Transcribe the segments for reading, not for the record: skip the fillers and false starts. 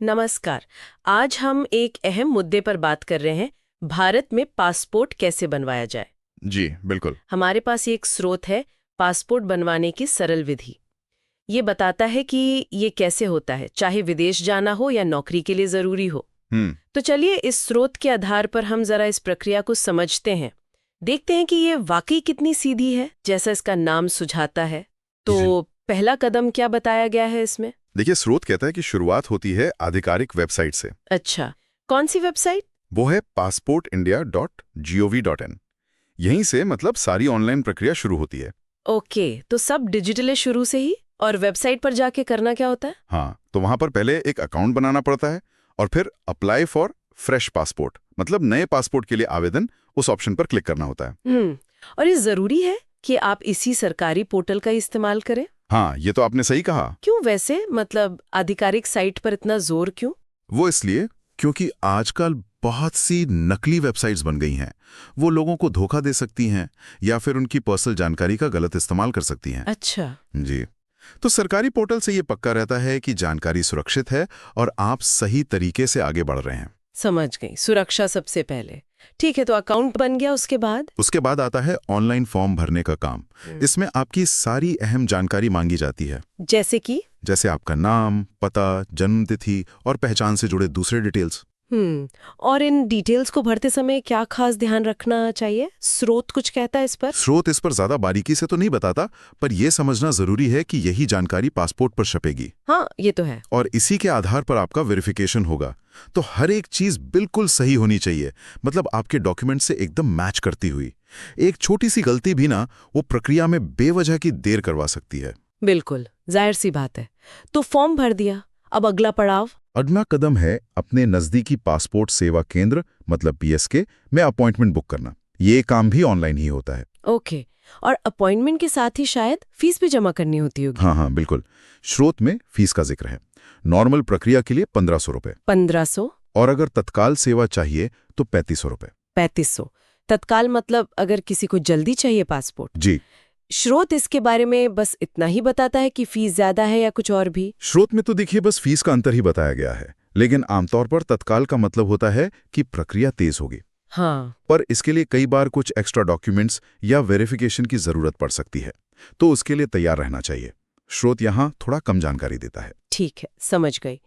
नमस्कार। आज हम एक अहम मुद्दे पर बात कर रहे हैं, भारत में पासपोर्ट कैसे बनवाया जाए। जी बिल्कुल। हमारे पास एक स्रोत है, पासपोर्ट बनवाने की सरल विधि। ये बताता है कि ये कैसे होता है, चाहे विदेश जाना हो या नौकरी के लिए जरूरी हो। हम्म। तो चलिए इस स्रोत के आधार पर हम जरा इस प्रक्रिया को समझते हैं। देखते हैं कि ये वाकई कितनी सीधी है, जैसा इसका नाम सुझाता है। जी। तो पहला कदम क्या बताया गया है इसमें? देखिए, स्रोत कहता है कि शुरुआत होती है आधिकारिक वेबसाइट से। अच्छा, कौन सी वेबसाइट? वो है passportindia.gov.in। यहीं से मतलब सारी ऑनलाइन प्रक्रिया शुरू होती है। ओके, तो सब डिजिटल है शुरू से ही, और वेबसाइट पर जाके करना क्या होता है? हाँ, तो वहां पर पहले एक अकाउंट बनाना पड़ता है और फिर अप्लाई फॉर फ्रेश पासपोर्ट मतलब नए पासपोर्ट के लिए आवेदन, उस ऑप्शन पर क्लिक करना होता है। और ये जरूरी है कि आप इसी सरकारी पोर्टल का इस्तेमाल करें? हाँ, ये तो आपने सही कहा। क्यों वैसे, मतलब आधिकारिक साइट पर इतना जोर क्यों? वो इसलिए क्योंकि आजकल बहुत सी नकली वेबसाइट्स बन गई हैं। वो लोगों को धोखा दे सकती हैं या फिर उनकी पर्सनल जानकारी का गलत इस्तेमाल कर सकती हैं। अच्छा। जी। तो सरकारी पोर्टल से ये पक्का रहता है कि जानकारी सुरक्षित है और आप सही तरीके से आगे बढ़ रहे हैं। समझ गई, सुरक्षा सबसे पहले। ठीक है, तो अकाउंट बन गया, उसके बाद आता है ऑनलाइन फॉर्म भरने का काम। इसमें आपकी सारी अहम जानकारी मांगी जाती है। जैसे कि? जैसे आपका नाम, पता, जन्मतिथि और पहचान से जुड़े दूसरे डिटेल्स। और इन डिटेल्स को भरते समय क्या खास ध्यान रखना चाहिए? स्रोत कुछ कहता है इस पर? स्रोत इस पर ज्यादा बारीकी से तो नहीं बताता, पर यह समझना जरूरी है कि यही जानकारी पासपोर्ट पर छपेगी। हाँ, ये तो है। और इसी के आधार पर आपका वेरिफिकेशन होगा। तो हर एक चीज बिल्कुल सही होनी चाहिए, मतलब आपके डॉक्यूमेंट से एकदम मैच करती हुई। एक छोटी सी गलती भी ना वो प्रक्रिया में बेवजह की देर करवा सकती है। बिल्कुल, जाहिर सी बात है। तो फॉर्म भर दिया, अब अगला पड़ाव? अगला कदम है अपने नजदीकी पासपोर्ट सेवा केंद्र मतलब पीएसके में अपॉइंटमेंट बुक करना। ये काम भी ऑनलाइन ही होता है। ओके, और अपॉइंटमेंट के साथ ही शायद फीस भी जमा करनी होती होगी? हाँ हाँ बिल्कुल। स्रोत में फीस का जिक्र है। नॉर्मल प्रक्रिया के लिए 1500 रुपए। 1500? और अगर तत्काल सेवा चाहिए तो 3500 रुपए। 3500? तत्काल मतलब अगर किसी को जल्दी चाहिए पासपोर्ट? जी। स्रोत इसके बारे में बस इतना ही बताता है कि फीस ज्यादा है या कुछ और भी? स्रोत में तो देखिए बस फीस का अंतर ही बताया गया है, लेकिन आमतौर पर तत्काल का मतलब होता है कि प्रक्रिया तेज होगी। हाँ। पर इसके लिए कई बार कुछ एक्स्ट्रा डॉक्यूमेंट्स या वेरिफिकेशन की जरूरत पड़ सकती है, तो उसके लिए तैयार रहना चाहिए। स्रोत यहाँ थोड़ा कम जानकारी देता है। ठीक है, समझ गई।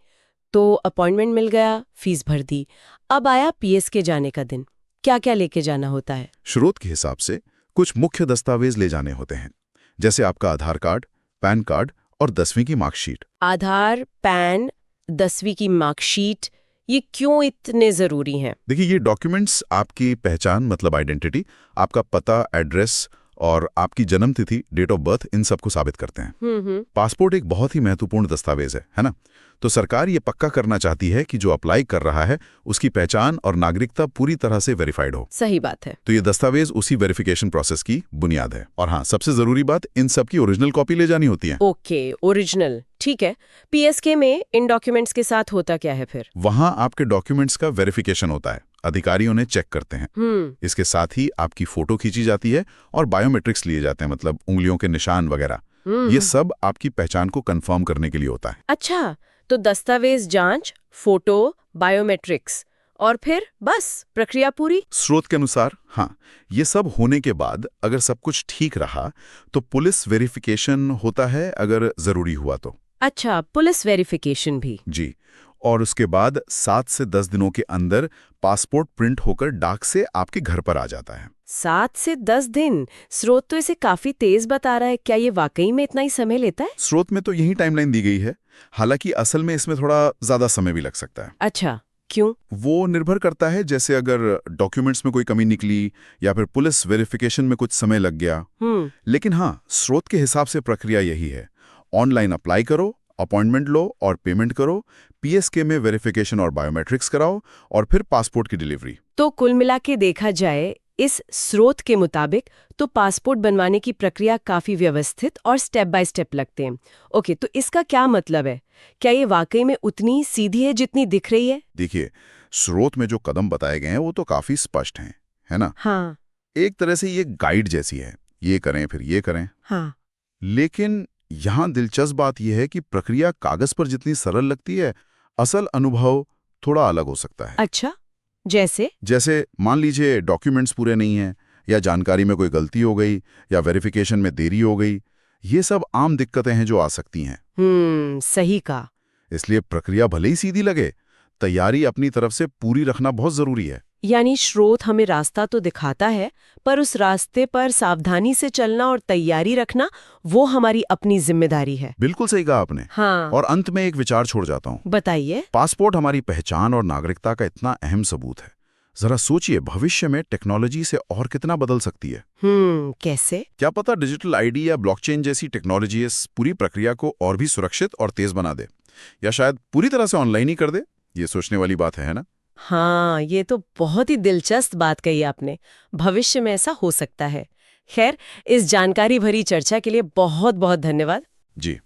तो अपॉइंटमेंट मिल गया, फीस भर दी, अब आया पीएसके जाने का दिन। क्या क्या लेके जाना होता है? स्रोत के हिसाब से कुछ मुख्य दस्तावेज ले जाने होते हैं, जैसे आपका आधार कार्ड, पैन कार्ड और 10वीं की मार्कशीट। आधार, पैन, 10वीं की मार्कशीट, ये क्यों इतने जरूरी हैं? देखिए, ये डॉक्यूमेंट्स आपकी पहचान मतलब आइडेंटिटी, आपका पता, एड्रेस और आपकी जन्मतिथि, डेट ऑफ बर्थ, इन सब को साबित करते हैं। पासपोर्ट एक बहुत ही महत्वपूर्ण दस्तावेज है ना? तो सरकार ये पक्का करना चाहती है कि जो अप्लाई कर रहा है उसकी पहचान और नागरिकता पूरी तरह से वेरीफाइड हो। सही बात है। तो ये दस्तावेज उसी वेरिफिकेशन प्रोसेस की बुनियाद है। और हाँ, सबसे जरूरी बात, इन सब की ओरिजिनल कॉपी ले जानी होती है। ओके, ओरिजिनल, ठीक है। पीएसके में इन डॉक्यूमेंट्स के साथ होता क्या है फिर? वहां आपके डॉक्यूमेंट्स का वेरिफिकेशन होता है, अधिकारी उन्हें चेक करते हैं। इसके साथ ही आपकी फोटो खींची जाती है और बायोमेट्रिक्स लिए जाते हैं, मतलब उंगलियों के निशान वगैरह। ये सब आपकी पहचान को कंफर्म करने के लिए होता है। अच्छा, तो दस्तावेज जांच, फोटो, बायोमेट्रिक्स, और फिर बस प्रक्रिया पूरी? स्रोत के अनुसार हाँ, ये सब होने के बाद अगर सब कुछ ठीक रहा तो पुलिस वेरिफिकेशन होता है, अगर जरूरी हुआ तो। अच्छा, पुलिस वेरिफिकेशन भी? जी। और उसके बाद 7 से 10 दिनों के अंदर पासपोर्ट प्रिंट होकर डाक से आपके घर पर आ जाता है। 7 से 10 दिन? स्रोत तो इसे काफी तेज बता रहा है, क्या ये वाकई में इतना ही समय लेता है? स्रोत में तो यही टाइमलाइन दी गई है, हालांकि असल में इसमें थोड़ा ज्यादा समय भी लग सकता है। अच्छा, क्यों? वो निर्भर करता है, जैसे अगर डॉक्यूमेंट्स में कोई कमी निकली या फिर पुलिस वेरिफिकेशन में कुछ समय लग गया। लेकिन हाँ, स्रोत के हिसाब से प्रक्रिया यही है। ऑनलाइन अप्लाई करो, अपॉइंटमेंट लो और पेमेंट करो, पीएसके में वेरिफिकेशन और बायोमेट्रिक्स कराओ और फिर पासपोर्ट की डिलीवरी। तो कुल मिला के देखा जाए, इस स्रोत के मुताबिक तो पासपोर्ट बनवाने की प्रक्रिया काफी व्यवस्थित और स्टेप बाय स्टेप लगते हैं। ओके, तो इसका क्या मतलब है? क्या ये वाकई में उतनी सीधी है जितनी दिख रही है? देखिए, स्रोत में जो कदम बताए गए हैं वो तो काफी स्पष्ट हैं, है ना? हाँ। एक तरह से ये गाइड जैसी है, ये करें फिर ये करें। हाँ। लेकिन यहाँ दिलचस्प बात यह है कि प्रक्रिया कागज पर जितनी सरल लगती है, असल अनुभव थोड़ा अलग हो सकता है। अच्छा, जैसे मान लीजिए डॉक्यूमेंट्स पूरे नहीं हैं, या जानकारी में कोई गलती हो गई, या वेरिफिकेशन में देरी हो गई। ये सब आम दिक्कतें हैं जो आ सकती हैं। सही कहा। इसलिए प्रक्रिया भले ही सीधी लगे, तैयारी अपनी तरफ से पूरी रखना बहुत जरूरी है। यानी स्रोत हमें रास्ता तो दिखाता है, पर उस रास्ते पर सावधानी से चलना और तैयारी रखना वो हमारी अपनी जिम्मेदारी है। बिल्कुल सही कहा आपने। हाँ। और अंत में एक विचार छोड़ जाता हूँ। बताइए। पासपोर्ट हमारी पहचान और नागरिकता का इतना अहम सबूत है। जरा सोचिए, भविष्य में टेक्नोलॉजी से और कितना बदल सकती है। कैसे? क्या पता डिजिटल आईडी या ब्लॉकचेन जैसी टेक्नोलॉजी इस पूरी प्रक्रिया को और भी सुरक्षित और तेज बना दे, या शायद पूरी तरह से ऑनलाइन ही कर दे। ये सोचने वाली बात है ना? हाँ, ये तो बहुत ही दिलचस्प बात कही आपने। भविष्य में ऐसा हो सकता है। खैर, इस जानकारी भरी चर्चा के लिए बहुत बहुत धन्यवाद। जी।